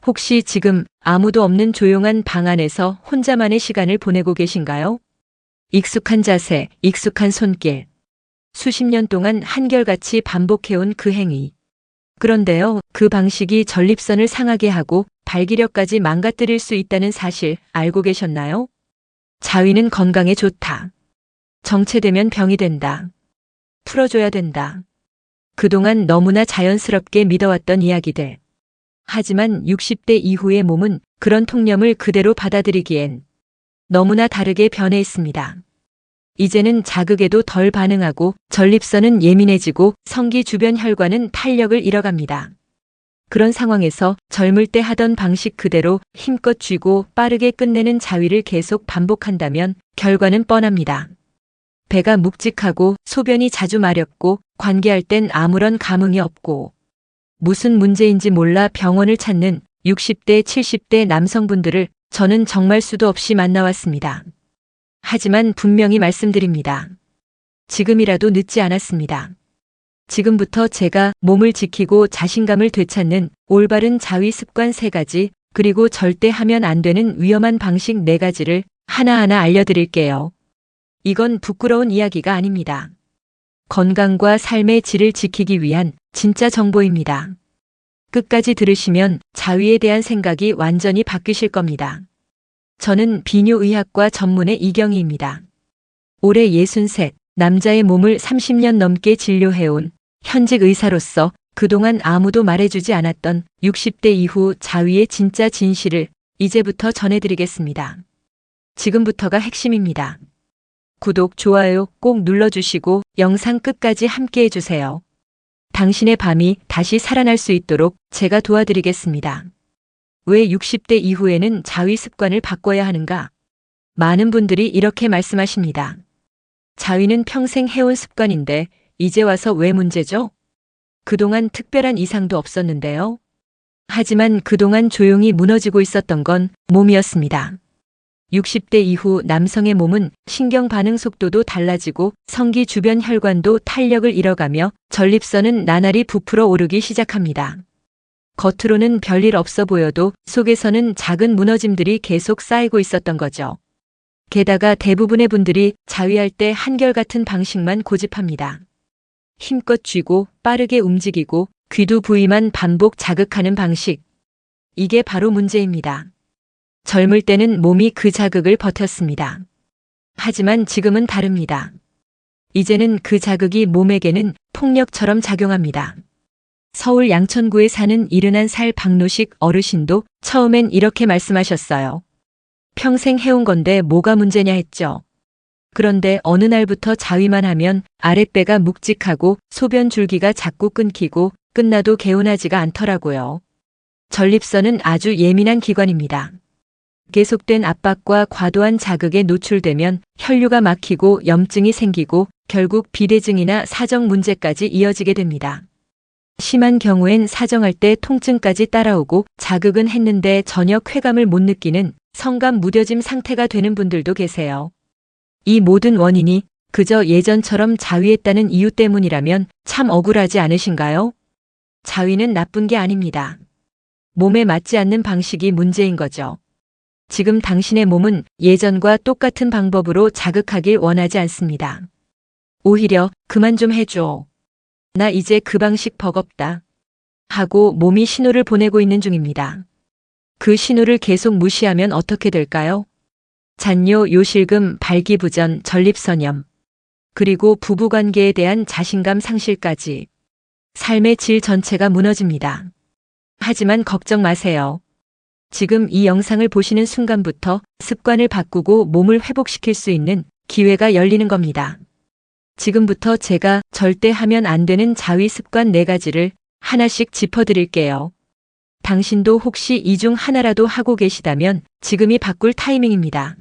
혹시 지금 아무도 없는 조용한 방 안에서 혼자만의 시간을 보내고 계신가요? 익숙한 자세, 익숙한 손길. 수십 년 동안 한결같이 반복해온 그 행위. 그런데요, 그 방식이 전립선을 상하게 하고 발기력까지 망가뜨릴 수 있다는 사실 알고 계셨나요? 자위는 건강에 좋다. 정체되면 병이 된다. 풀어줘야 된다. 그동안 너무나 자연스럽게 믿어왔던 이야기들. 하지만 60대 이후의 몸은 그런 통념을 그대로 받아들이기엔 너무나 다르게 변해 있습니다. 이제는 자극에도 덜 반응하고 전립선은 예민해지고 성기 주변 혈관은 탄력을 잃어갑니다. 그런 상황에서 젊을 때 하던 방식 그대로 힘껏 쥐고 빠르게 끝내는 자위를 계속 반복한다면 결과는 뻔합니다. 배가 묵직하고 소변이 자주 마렵고 관계할 땐 아무런 감흥이 없고 무슨 문제인지 몰라 병원을 찾는 60대, 70대 남성분들을 저는 정말 수도 없이 만나왔습니다. 하지만 분명히 말씀드립니다. 지금이라도 늦지 않았습니다. 지금부터 제가 몸을 지키고 자신감을 되찾는 올바른 자위 습관 3가지, 그리고 절대 하면 안 되는 위험한 방식 4가지를 하나하나 알려드릴게요. 이건 부끄러운 이야기가 아닙니다. 건강과 삶의 질을 지키기 위한 진짜 정보입니다. 끝까지 들으시면 자위에 대한 생각이 완전히 바뀌실 겁니다. 저는 비뇨의학과 전문의 이경희입니다. 올해 63, 남자의 몸을 30년 넘게 진료해온 현직 의사로서 그동안 아무도 말해주지 않았던 60대 이후 자위의 진짜 진실을 이제부터 전해드리겠습니다. 지금부터가 핵심입니다. 구독, 좋아요 꼭 눌러주시고 영상 끝까지 함께 해주세요. 당신의 밤이 다시 살아날 수 있도록 제가 도와드리겠습니다. 왜 60대 이후에는 자위 습관을 바꿔야 하는가? 많은 분들이 이렇게 말씀하십니다. 자위는 평생 해온 습관인데 이제 와서 왜 문제죠? 그동안 특별한 이상도 없었는데요. 하지만 그동안 조용히 무너지고 있었던 건 몸이었습니다. 60대 이후 남성의 몸은 신경 반응 속도도 달라지고 성기 주변 혈관도 탄력을 잃어가며 전립선은 나날이 부풀어 오르기 시작합니다. 겉으로는 별일 없어 보여도 속에서는 작은 무너짐들이 계속 쌓이고 있었던 거죠. 게다가 대부분의 분들이 자위할 때 한결같은 방식만 고집합니다. 힘껏 쥐고 빠르게 움직이고 귀두 부위만 반복 자극하는 방식. 이게 바로 문제입니다. 젊을 때는 몸이 그 자극을 버텼습니다. 하지만 지금은 다릅니다. 이제는 그 자극이 몸에게는 폭력처럼 작용합니다. 서울 양천구에 사는 71살 박노식 어르신도 처음엔 이렇게 말씀하셨어요. 평생 해온 건데 뭐가 문제냐 했죠. 그런데 어느 날부터 자위만 하면 아랫배가 묵직하고 소변 줄기가 자꾸 끊기고 끝나도 개운하지가 않더라고요. 전립선은 아주 예민한 기관입니다. 계속된 압박과 과도한 자극에 노출되면 혈류가 막히고 염증이 생기고 결국 비대증이나 사정 문제까지 이어지게 됩니다. 심한 경우엔 사정할 때 통증까지 따라오고 자극은 했는데 전혀 쾌감을 못 느끼는 성감 무뎌짐 상태가 되는 분들도 계세요. 이 모든 원인이 그저 예전처럼 자위했다는 이유 때문이라면 참 억울하지 않으신가요? 자위는 나쁜 게 아닙니다. 몸에 맞지 않는 방식이 문제인 거죠. 지금 당신의 몸은 예전과 똑같은 방법으로 자극하길 원하지 않습니다. 오히려 그만 좀 해줘. 나 이제 그 방식 버겁다. 하고 몸이 신호를 보내고 있는 중입니다. 그 신호를 계속 무시하면 어떻게 될까요? 잔뇨, 요실금, 발기부전, 전립선염, 그리고 부부관계에 대한 자신감 상실까지 삶의 질 전체가 무너집니다. 하지만 걱정 마세요. 지금 이 영상을 보시는 순간부터 습관을 바꾸고 몸을 회복시킬 수 있는 기회가 열리는 겁니다. 지금부터 제가 절대 하면 안 되는 자위 습관 4가지를 하나씩 짚어드릴게요. 당신도 혹시 이 중 하나라도 하고 계시다면 지금이 바꿀 타이밍입니다.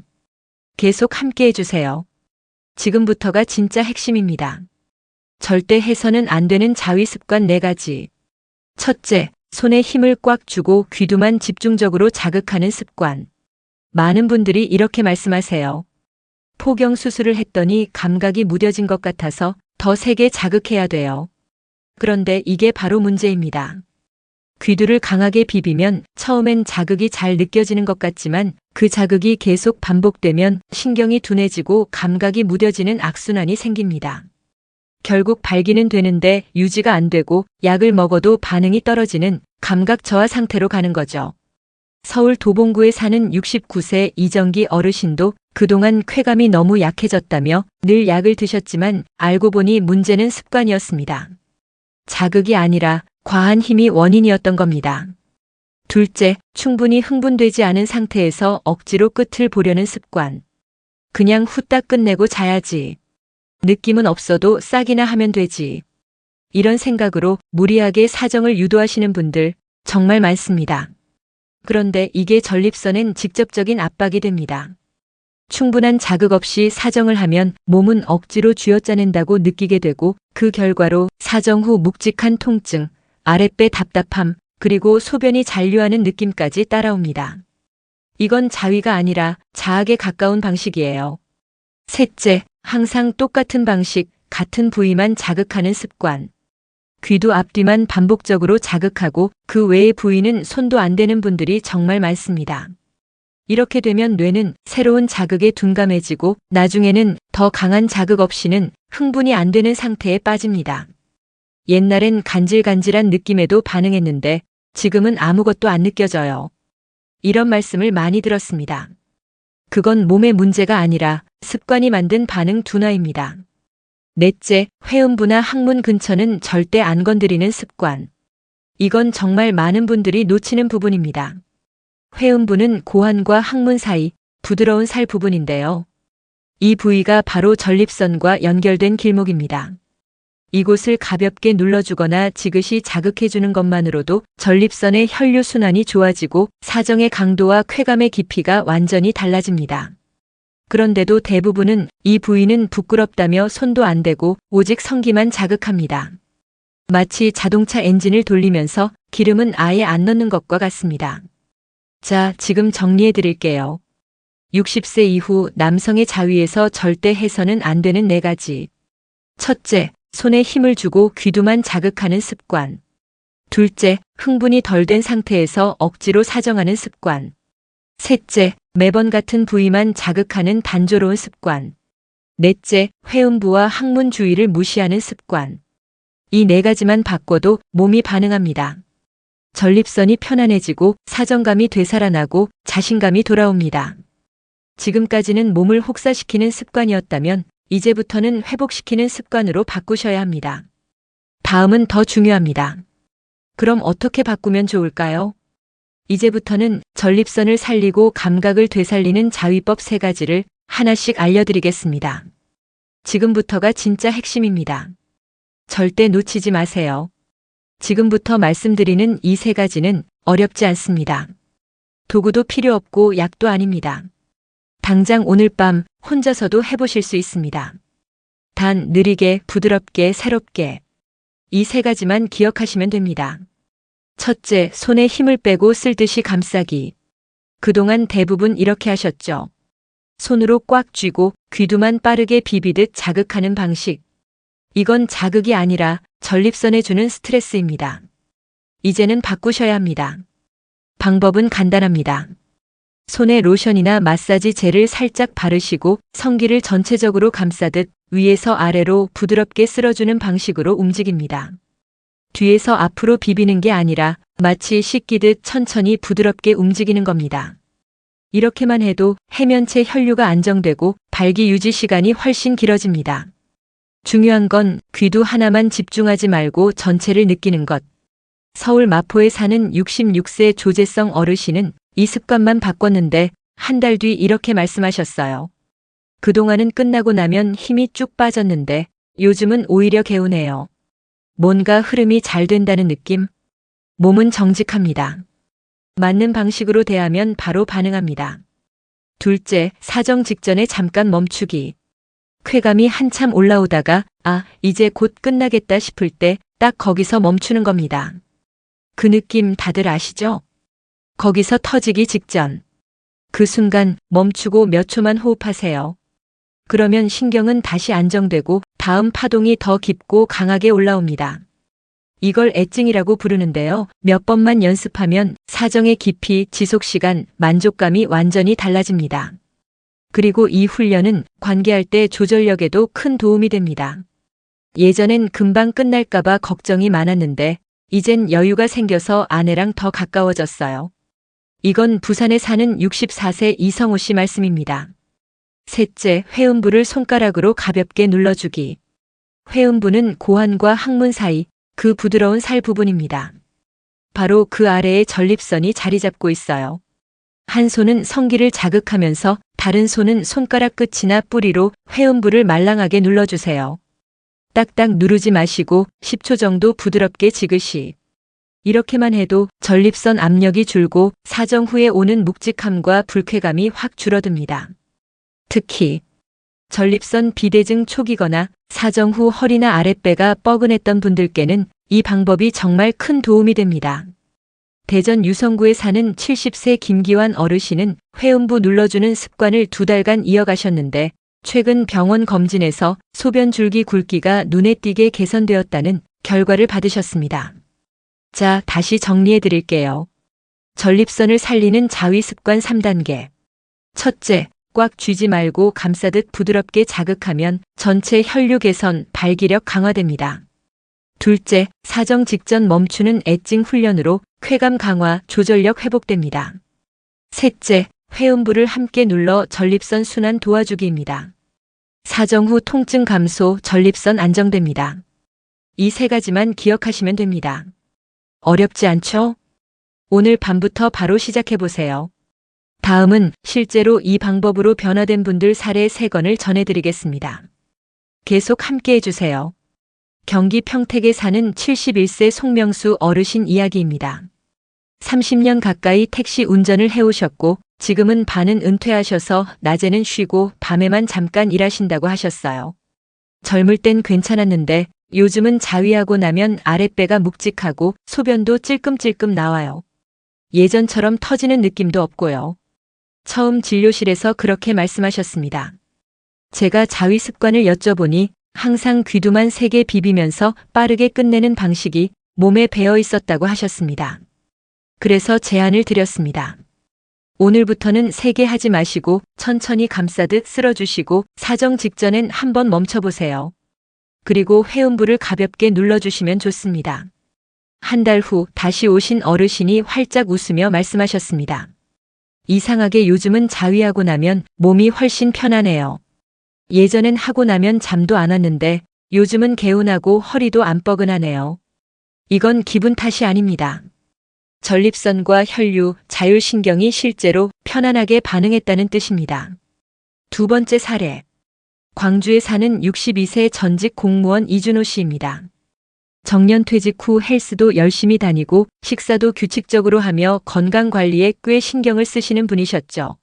계속 함께 해주세요. 지금부터가 진짜 핵심입니다. 절대 해서는 안 되는 자위 습관 4가지. 첫째, 손에 힘을 꽉 주고 귀두만 집중적으로 자극하는 습관. 많은 분들이 이렇게 말씀하세요. 포경 수술을 했더니 감각이 무뎌진 것 같아서 더 세게 자극해야 돼요. 그런데 이게 바로 문제입니다. 귀두를 강하게 비비면 처음엔 자극이 잘 느껴지는 것 같지만 그 자극이 계속 반복되면 신경이 둔해지고 감각이 무뎌지는 악순환이 생깁니다. 결국 발기는 되는데 유지가 안 되고 약을 먹어도 반응이 떨어지는 감각 저하 상태로 가는 거죠. 서울 도봉구에 사는 69세 이정기 어르신도 그동안 쾌감이 너무 약해졌다며 늘 약을 드셨지만 알고 보니 문제는 습관이었습니다. 자극이 아니라 과한 힘이 원인이었던 겁니다. 둘째, 충분히 흥분되지 않은 상태에서 억지로 끝을 보려는 습관. 그냥 후딱 끝내고 자야지. 느낌은 없어도 싹이나 하면 되지. 이런 생각으로 무리하게 사정을 유도하시는 분들 정말 많습니다. 그런데 이게 전립선엔 직접적인 압박이 됩니다. 충분한 자극 없이 사정을 하면 몸은 억지로 쥐어짜낸다고 느끼게 되고 그 결과로 사정 후 묵직한 통증, 아랫배 답답함, 그리고 소변이 잔류하는 느낌까지 따라옵니다. 이건 자위가 아니라 자학에 가까운 방식이에요. 셋째, 항상 똑같은 방식, 같은 부위만 자극하는 습관. 귀두 앞뒤만 반복적으로 자극하고 그 외의 부위는 손도 안 대는 분들이 정말 많습니다. 이렇게 되면 뇌는 새로운 자극에 둔감해지고 나중에는 더 강한 자극 없이는 흥분이 안 되는 상태에 빠집니다. 옛날엔 간질간질한 느낌에도 반응했는데 지금은 아무것도 안 느껴져요. 이런 말씀을 많이 들었습니다. 그건 몸의 문제가 아니라 습관이 만든 반응 둔화입니다. 넷째, 회음부나 항문 근처는 절대 안 건드리는 습관. 이건 정말 많은 분들이 놓치는 부분입니다. 회음부는 고환과 항문 사이 부드러운 살 부분인데요. 이 부위가 바로 전립선과 연결된 길목입니다. 이곳을 가볍게 눌러주거나 지그시 자극해주는 것만으로도 전립선의 혈류순환이 좋아지고 사정의 강도와 쾌감의 깊이가 완전히 달라집니다. 그런데도 대부분은 이 부위는 부끄럽다며 손도 안 대고 오직 성기만 자극합니다. 마치 자동차 엔진을 돌리면서 기름은 아예 안 넣는 것과 같습니다. 자, 지금 정리해 드릴게요. 60세 이후 남성의 자위에서 절대 해서는 안 되는 4가지. 첫째, 손에 힘을 주고 귀두만 자극하는 습관. 둘째, 흥분이 덜 된 상태에서 억지로 사정하는 습관. 셋째, 매번 같은 부위만 자극하는 단조로운 습관. 넷째, 회음부와 항문 주위를 무시하는 습관. 이 4가지만 바꿔도 몸이 반응합니다. 전립선이 편안해지고 사정감이 되살아나고 자신감이 돌아옵니다. 지금까지는 몸을 혹사시키는 습관이었다면 이제부터는 회복시키는 습관으로 바꾸셔야 합니다. 다음은 더 중요합니다. 그럼 어떻게 바꾸면 좋을까요? 이제부터는 전립선을 살리고 감각을 되살리는 자위법 3가지를 하나씩 알려드리겠습니다. 지금부터가 진짜 핵심입니다. 절대 놓치지 마세요. 지금부터 말씀드리는 이 3가지는 어렵지 않습니다. 도구도 필요 없고 약도 아닙니다. 당장 오늘 밤 혼자서도 해보실 수 있습니다. 단 느리게, 부드럽게, 새롭게. 이 3가지만 기억하시면 됩니다. 첫째, 손에 힘을 빼고 쓸듯이 감싸기. 그동안 대부분 이렇게 하셨죠. 손으로 꽉 쥐고 귀두만 빠르게 비비듯 자극하는 방식. 이건 자극이 아니라 전립선에 주는 스트레스입니다. 이제는 바꾸셔야 합니다. 방법은 간단합니다. 손에 로션이나 마사지 젤을 살짝 바르시고 성기를 전체적으로 감싸듯 위에서 아래로 부드럽게 쓸어주는 방식으로 움직입니다. 뒤에서 앞으로 비비는 게 아니라 마치 씻기듯 천천히 부드럽게 움직이는 겁니다. 이렇게만 해도 해면체 혈류가 안정되고 발기 유지 시간이 훨씬 길어집니다. 중요한 건 귀두 하나만 집중하지 말고 전체를 느끼는 것. 서울 마포에 사는 66세 조재성 어르신은 이 습관만 바꿨는데 한 달 뒤 이렇게 말씀하셨어요. 그동안은 끝나고 나면 힘이 쭉 빠졌는데 요즘은 오히려 개운해요. 뭔가 흐름이 잘 된다는 느낌? 몸은 정직합니다. 맞는 방식으로 대하면 바로 반응합니다. 둘째, 사정 직전에 잠깐 멈추기. 쾌감이 한참 올라오다가 이제 곧 끝나겠다 싶을 때 딱 거기서 멈추는 겁니다. 그 느낌 다들 아시죠? 거기서 터지기 직전. 그 순간 멈추고 몇 초만 호흡하세요. 그러면 신경은 다시 안정되고 다음 파동이 더 깊고 강하게 올라옵니다. 이걸 애증이라고 부르는데요. 몇 번만 연습하면 사정의 깊이, 지속 시간, 만족감이 완전히 달라집니다. 그리고 이 훈련은 관계할 때 조절력에도 큰 도움이 됩니다. 예전엔 금방 끝날까봐 걱정이 많았는데 이젠 여유가 생겨서 아내랑 더 가까워졌어요. 이건 부산에 사는 64세 이성우 씨 말씀입니다. 셋째, 회음부를 손가락으로 가볍게 눌러주기. 회음부는 고환과 항문 사이 그 부드러운 살 부분입니다. 바로 그 아래에 전립선이 자리 잡고 있어요. 한 손은 성기를 자극하면서 다른 손은 손가락 끝이나 뿌리로 회음부를 말랑하게 눌러주세요. 딱딱 누르지 마시고 10초 정도 부드럽게 지그시. 이렇게만 해도 전립선 압력이 줄고 사정 후에 오는 묵직함과 불쾌감이 확 줄어듭니다. 특히 전립선 비대증 초기거나 사정 후 허리나 아랫배가 뻐근했던 분들께는 이 방법이 정말 큰 도움이 됩니다. 대전 유성구에 사는 70세 김기환 어르신은 회음부 눌러주는 습관을 2달간 이어가셨는데 최근 병원 검진에서 소변 줄기 굵기가 눈에 띄게 개선되었다는 결과를 받으셨습니다. 자, 다시 정리해 드릴게요. 전립선을 살리는 자위 습관 3단계. 첫째, 꽉 쥐지 말고 감싸듯 부드럽게 자극하면 전체 혈류 개선, 발기력 강화됩니다. 둘째, 사정 직전 멈추는 애증 훈련으로 쾌감 강화, 조절력 회복됩니다. 셋째, 회음부를 함께 눌러 전립선 순환 도와주기입니다. 사정 후 통증 감소, 전립선 안정됩니다. 이 3가지만 기억하시면 됩니다. 어렵지 않죠? 오늘 밤부터 바로 시작해보세요. 다음은 실제로 이 방법으로 변화된 분들 사례 3건을 전해드리겠습니다. 계속 함께 해주세요. 경기 평택에 사는 71세 송명수 어르신 이야기입니다. 30년 가까이 택시 운전을 해오셨고 지금은 반은 은퇴하셔서 낮에는 쉬고 밤에만 잠깐 일하신다고 하셨어요. 젊을 땐 괜찮았는데 요즘은 자위하고 나면 아랫배가 묵직하고 소변도 찔끔찔끔 나와요. 예전처럼 터지는 느낌도 없고요. 처음 진료실에서 그렇게 말씀하셨습니다. 제가 자위 습관을 여쭤보니 항상 귀두만 3개 비비면서 빠르게 끝내는 방식이 몸에 배어 있었다고 하셨습니다. 그래서 제안을 드렸습니다. 오늘부터는 3개 하지 마시고 천천히 감싸듯 쓸어주시고 사정 직전엔 한번 멈춰보세요. 그리고 회음부를 가볍게 눌러주시면 좋습니다. 한 달 후 다시 오신 어르신이 활짝 웃으며 말씀하셨습니다. 이상하게 요즘은 자위하고 나면 몸이 훨씬 편하네요. 예전엔 하고 나면 잠도 안 왔는데 요즘은 개운하고 허리도 안 뻐근하네요. 이건 기분 탓이 아닙니다. 전립선과 혈류, 자율신경이 실제로 편안하게 반응했다는 뜻입니다. 2번째 사례. 광주에 사는 62세 전직 공무원 이준호 씨입니다. 정년 퇴직 후 헬스도 열심히 다니고 식사도 규칙적으로 하며 건강관리에 꽤 신경을 쓰시는 분이셨죠.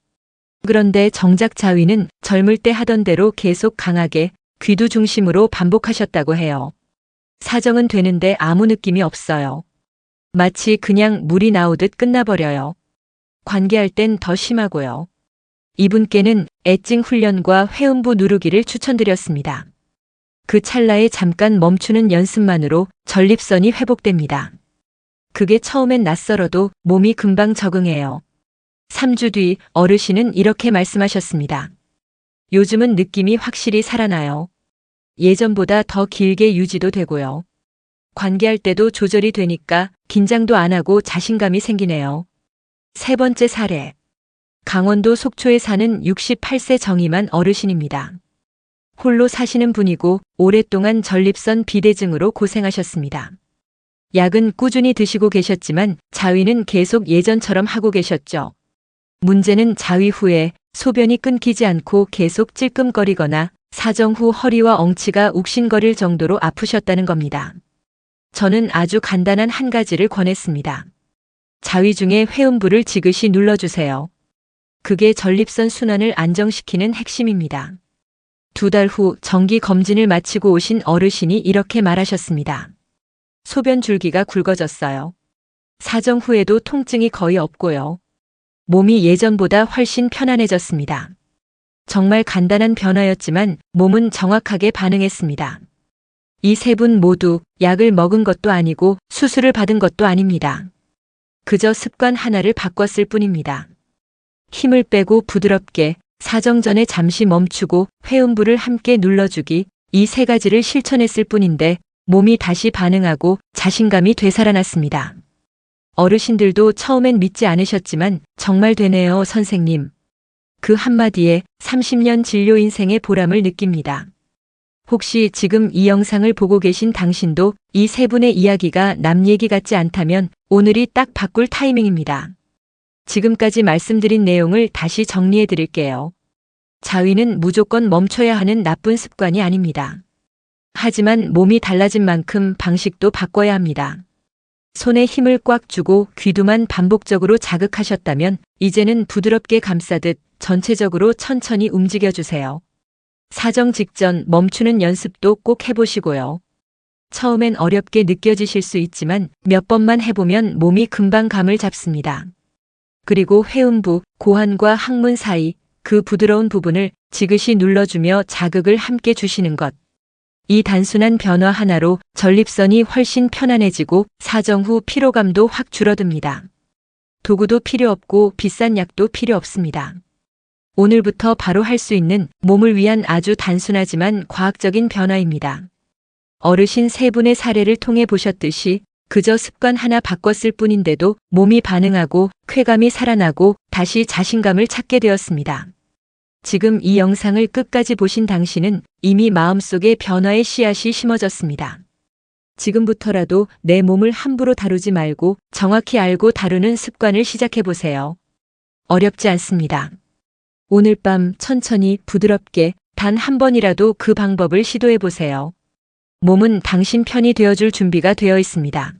그런데 정작 자위는 젊을 때 하던 대로 계속 강하게 귀두 중심으로 반복하셨다고 해요. 사정은 되는데 아무 느낌이 없어요. 마치 그냥 물이 나오듯 끝나버려요. 관계할 땐 더 심하고요. 이분께는 애증 훈련과 회음부 누르기를 추천드렸습니다. 그 찰나에 잠깐 멈추는 연습만으로 전립선이 회복됩니다. 그게 처음엔 낯설어도 몸이 금방 적응해요. 3주 뒤 어르신은 이렇게 말씀하셨습니다. 요즘은 느낌이 확실히 살아나요. 예전보다 더 길게 유지도 되고요. 관계할 때도 조절이 되니까 긴장도 안 하고 자신감이 생기네요. 3번째 사례. 강원도 속초에 사는 68세 정임한 어르신입니다. 홀로 사시는 분이고 오랫동안 전립선 비대증으로 고생하셨습니다. 약은 꾸준히 드시고 계셨지만 자위는 계속 예전처럼 하고 계셨죠. 문제는 자위 후에 소변이 끊기지 않고 계속 찔끔거리거나 사정 후 허리와 엉치가 욱신거릴 정도로 아프셨다는 겁니다. 저는 아주 간단한 한 가지를 권했습니다. 자위 중에 회음부를 지그시 눌러주세요. 그게 전립선 순환을 안정시키는 핵심입니다. 2달 후 정기 검진을 마치고 오신 어르신이 이렇게 말하셨습니다. 소변 줄기가 굵어졌어요. 사정 후에도 통증이 거의 없고요. 몸이 예전보다 훨씬 편안해졌습니다. 정말 간단한 변화였지만 몸은 정확하게 반응했습니다. 이 세 분 모두 약을 먹은 것도 아니고 수술을 받은 것도 아닙니다. 그저 습관 하나를 바꿨을 뿐입니다. 힘을 빼고 부드럽게, 사정 전에 잠시 멈추고 회음부를 함께 눌러주기, 이 세 가지를 실천했을 뿐인데 몸이 다시 반응하고 자신감이 되살아났습니다. 어르신들도 처음엔 믿지 않으셨지만 정말 되네요, 선생님. 그 한마디에 30년 진료 인생의 보람을 느낍니다. 혹시 지금 이 영상을 보고 계신 당신도 이 세 분의 이야기가 남 얘기 같지 않다면 오늘이 딱 바꿀 타이밍입니다. 지금까지 말씀드린 내용을 다시 정리해 드릴게요. 자위는 무조건 멈춰야 하는 나쁜 습관이 아닙니다. 하지만 몸이 달라진 만큼 방식도 바꿔야 합니다. 손에 힘을 꽉 주고 귀두만 반복적으로 자극하셨다면 이제는 부드럽게 감싸듯 전체적으로 천천히 움직여주세요. 사정 직전 멈추는 연습도 꼭 해보시고요. 처음엔 어렵게 느껴지실 수 있지만 몇 번만 해보면 몸이 금방 감을 잡습니다. 그리고 회음부, 고환과 항문 사이 그 부드러운 부분을 지그시 눌러주며 자극을 함께 주시는 것. 이 단순한 변화 하나로 전립선이 훨씬 편안해지고 사정 후 피로감도 확 줄어듭니다. 도구도 필요 없고 비싼 약도 필요 없습니다. 오늘부터 바로 할 수 있는 몸을 위한 아주 단순하지만 과학적인 변화입니다. 어르신 세 분의 사례를 통해 보셨듯이 그저 습관 하나 바꿨을 뿐인데도 몸이 반응하고 쾌감이 살아나고 다시 자신감을 찾게 되었습니다. 지금 이 영상을 끝까지 보신 당신은 이미 마음속에 변화의 씨앗이 심어졌습니다. 지금부터라도 내 몸을 함부로 다루지 말고 정확히 알고 다루는 습관을 시작해보세요. 어렵지 않습니다. 오늘 밤 천천히 부드럽게 단 한 번이라도 그 방법을 시도해보세요. 몸은 당신 편이 되어줄 준비가 되어 있습니다.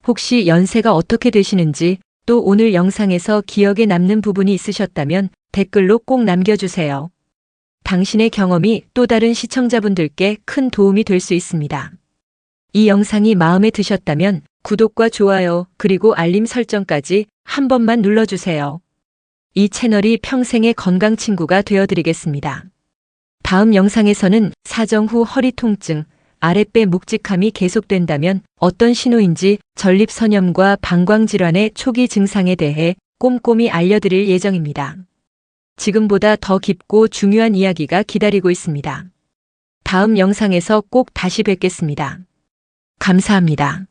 혹시 연세가 어떻게 되시는지 또 오늘 영상에서 기억에 남는 부분이 있으셨다면 댓글로 꼭 남겨주세요. 당신의 경험이 또 다른 시청자분들께 큰 도움이 될 수 있습니다. 이 영상이 마음에 드셨다면 구독과 좋아요 그리고 알림 설정까지 한 번만 눌러주세요. 이 채널이 평생의 건강 친구가 되어드리겠습니다. 다음 영상에서는 사정 후 허리 통증, 아랫배 묵직함이 계속된다면 어떤 신호인지 전립선염과 방광질환의 초기 증상에 대해 꼼꼼히 알려드릴 예정입니다. 지금보다 더 깊고 중요한 이야기가 기다리고 있습니다. 다음 영상에서 꼭 다시 뵙겠습니다. 감사합니다.